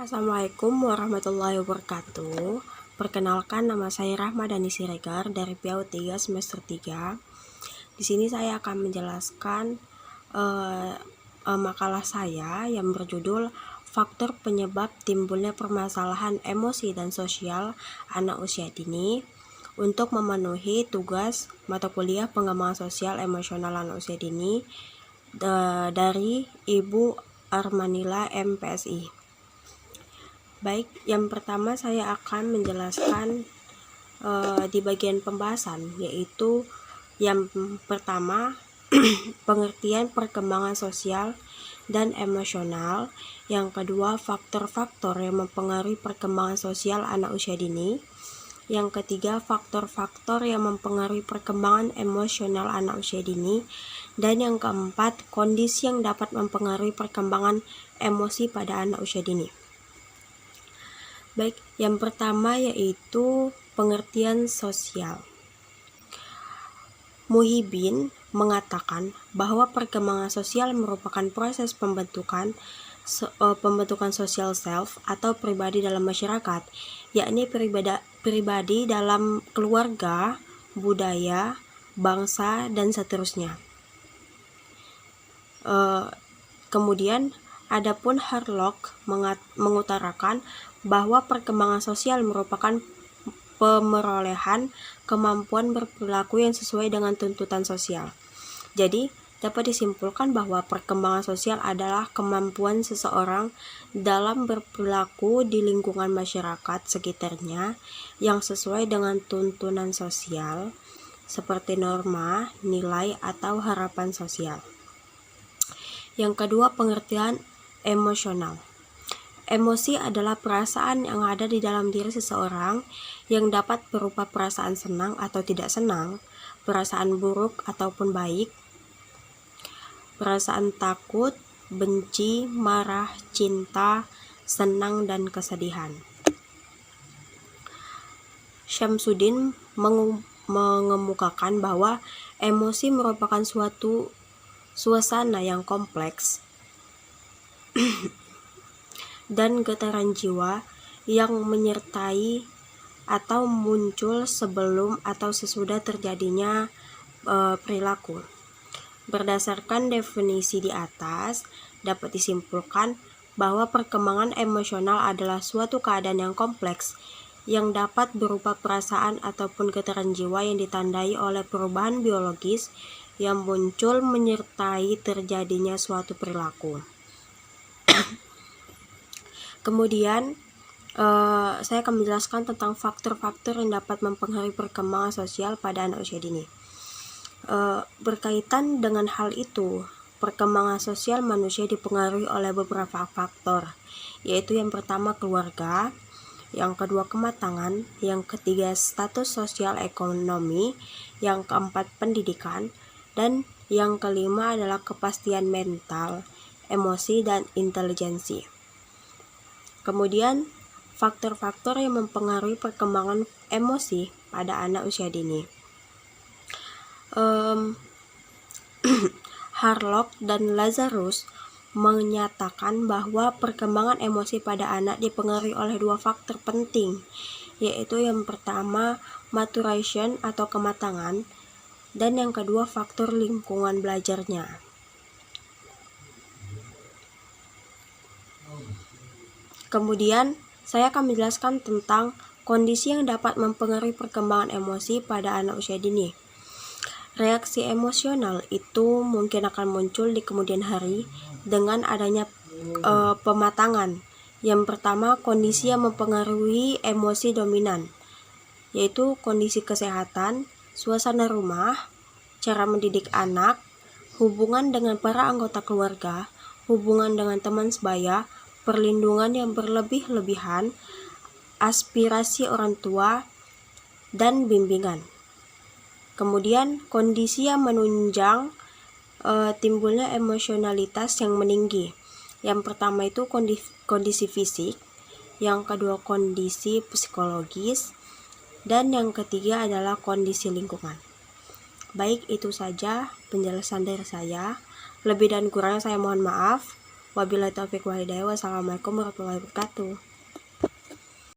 Assalamualaikum warahmatullahi wabarakatuh. Perkenalkan, nama saya Rahmadani Siregar dari PAUD 3 semester 3. Di sini saya akan menjelaskan makalah saya yang berjudul Faktor Penyebab Timbulnya Permasalahan Emosi dan Sosial Anak Usia Dini untuk memenuhi tugas mata kuliah Pengembangan Sosial Emosional Anak Usia Dini dari Ibu Armanila MPSI. Baik, yang pertama saya akan menjelaskan di bagian pembahasan, yaitu yang pertama pengertian perkembangan sosial dan emosional, yang kedua faktor-faktor yang mempengaruhi perkembangan sosial anak usia dini, yang ketiga faktor-faktor yang mempengaruhi perkembangan emosional anak usia dini, dan yang keempat kondisi yang dapat mempengaruhi perkembangan emosi pada anak usia dini. Baik, yang pertama yaitu pengertian sosial. Muhyiddin mengatakan bahwa perkembangan sosial merupakan proses pembentukan sosial self atau pribadi dalam masyarakat, yakni pribadi dalam keluarga, budaya, bangsa, dan seterusnya. Kemudian adapun Harlock mengutarakan bahwa perkembangan sosial merupakan pemerolehan kemampuan berperilaku yang sesuai dengan tuntutan sosial. Jadi, dapat disimpulkan bahwa perkembangan sosial adalah kemampuan seseorang dalam berperilaku di lingkungan masyarakat sekitarnya yang sesuai dengan tuntunan sosial, seperti norma, nilai, atau harapan sosial. Yang kedua, pengertian emosional. Emosi adalah perasaan yang ada di dalam diri seseorang yang dapat berupa perasaan senang atau tidak senang, perasaan buruk ataupun baik, perasaan takut, benci, marah, cinta, senang, dan kesedihan. Syamsuddin mengemukakan bahwa emosi merupakan suatu suasana yang kompleks dan getaran jiwa yang menyertai atau muncul sebelum atau sesudah terjadinya perilaku. Berdasarkan definisi di atas, dapat disimpulkan bahwa perkembangan emosional adalah suatu keadaan yang kompleks yang dapat berupa perasaan ataupun getaran jiwa yang ditandai oleh perubahan biologis yang muncul menyertai terjadinya suatu perilaku. Kemudian saya akan menjelaskan tentang faktor-faktor yang dapat mempengaruhi perkembangan sosial pada anak usia dini. Berkaitan dengan hal itu, perkembangan sosial manusia dipengaruhi oleh beberapa faktor, yaitu yang pertama keluarga, yang kedua kematangan, yang ketiga status sosial ekonomi, yang keempat pendidikan, dan yang kelima adalah kepastian mental, emosi, dan intelijensi. Kemudian, faktor-faktor yang mempengaruhi perkembangan emosi pada anak usia dini. Harlock dan Lazarus menyatakan bahwa perkembangan emosi pada anak dipengaruhi oleh dua faktor penting, yaitu yang pertama maturation atau kematangan, dan yang kedua faktor lingkungan belajarnya. Kemudian, saya akan menjelaskan tentang kondisi yang dapat mempengaruhi perkembangan emosi pada anak usia dini. Reaksi emosional itu mungkin akan muncul di kemudian hari dengan adanya pematangan. Yang pertama, kondisi yang mempengaruhi emosi dominan, yaitu kondisi kesehatan, suasana rumah, cara mendidik anak, hubungan dengan para anggota keluarga, hubungan dengan teman sebaya, perlindungan yang berlebih-lebihan, aspirasi orang tua, dan bimbingan. Kemudian kondisi yang menunjang timbulnya emosionalitas yang meninggi. Yang pertama itu kondisi fisik, yang kedua kondisi psikologis, dan yang ketiga adalah kondisi lingkungan. Baik, itu saja penjelasan dari saya. Lebih dan kurangnya saya mohon maaf. Wabillahi taufiq wal hidayah. Wassalamualaikum warahmatullahi wabarakatuh.